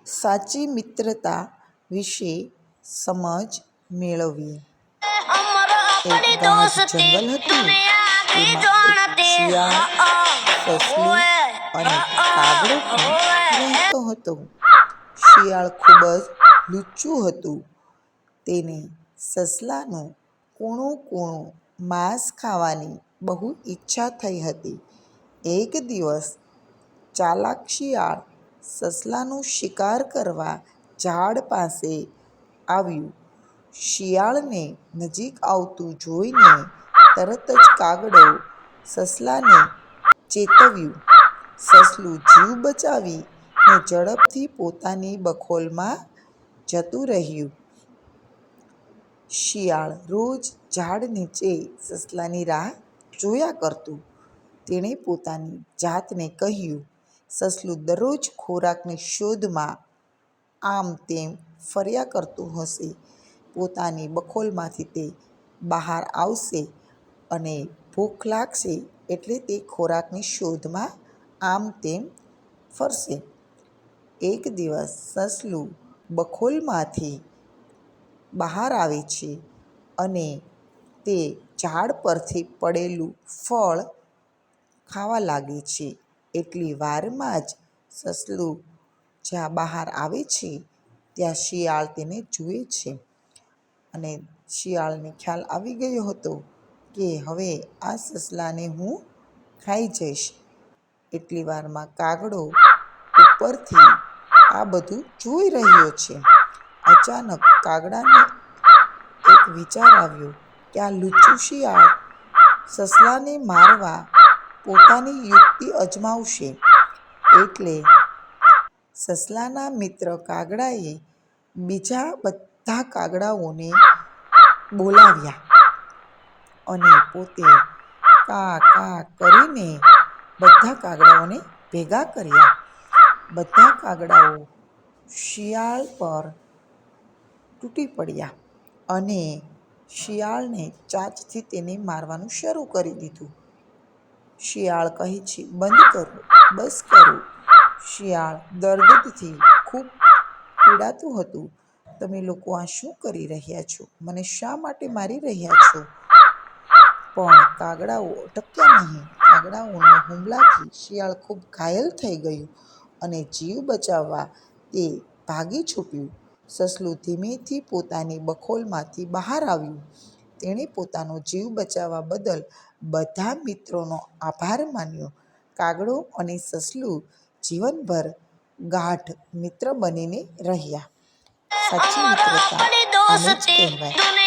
સાચી મિત્રતા વિશે સમજ મેળવીએ. એક ગાઢ જંગલ હતું. તેમાં એક શિયાળ, સસલું અને કાગડો પણ રહેતો હતો. શિયાળ ખૂબ જ લુચ્ચું હતું. તેને સસલાનું કૂણું કૂણું માંસ ખાવાની બહુ ઈચ્છા થઈ હતી. એક દિવસ ચાલાક શિયાળ સસલાનો શિકાર કરવા ઝાડ પાસે આવ્યું. શિયાળને નજીક આવતું જોઈને તરત જ કાગડો સસલાને ચેતવ્યું. સસલું જીવ બચાવીને ઝડપથી પોતાની બખોલમાં જતું રહ્યું. શિયાળ રોજ ઝાડ નીચે સસલાની રાહ જોયા કરતું. તેણે પોતાની જાતને કહ્યું, સસલું દરરોજ ખોરાકની શોધમાં આમ તેમ ફર્યા કરતું હશે. પોતાની બખોલમાંથી તે બહાર આવશે અને ભૂખ લાગશે એટલે તે ખોરાકની શોધમાં આમ તેમ ફરશે. એક દિવસ સસલું બખોલમાંથી બહાર આવે છે અને તે ઝાડ પરથી પડેલું ફળ ખાવા લાગે છે. એટલી વારમાં જ સસલું જ્યાં બહાર આવે છે ત્યાં શિયાળ તેને જુએ છે અને શિયાળને ખ્યાલ આવી ગયો હતો કે હવે આ સસલાને હું ખાઈ જઈશ. એટલી વારમાં કાગડો ઉપરથી આ બધું જોઈ રહ્યો છે. અચાનક કાગડાને એક વિચાર આવ્યો કે આ લુચ્ચું શિયાળ સસલાને મારવા પોતાની યુક્તિ અજમાવશે. એટલે સસલાના મિત્ર કાગડાએ બીજા બધા કાગડાઓને બોલાવ્યા અને પોતે કા કા કરીને બધા કાગડાઓને ભેગા કર્યા. બધા કાગડાઓ શિયાળ પર તૂટી પડ્યા અને શિયાળને ચાંચથી તેને મારવાનું શરૂ કરી દીધું. શિયાળ કહે છે, બંધ કરો, બસ કરો. શિયાળ દર્દથી ખૂબ પીડાતું હતું. તમે લોકો આ શું કરી રહ્યા છો? મને શા માટે મારી રહ્યા છો? પણ કાગડાઓ અટક્યા નહીં. કાગડાઓના હુમલાથી શિયાળ ખૂબ ઘાયલ થઈ ગયું અને જીવ બચાવવા તે ભાગી છૂટ્યું. સસલું ધીમેથી પોતાની બખોલમાંથી બહાર આવ્યું. તેણે પોતાનો જીવ બચાવવા બદલ બધા મિત્રોનો આભાર માન્યો. કાગડો અને સસલું જીવનભર ગાઢ મિત્ર બનીને રહ્યા. સાચી મિત્રતા આને જ કહેવાય.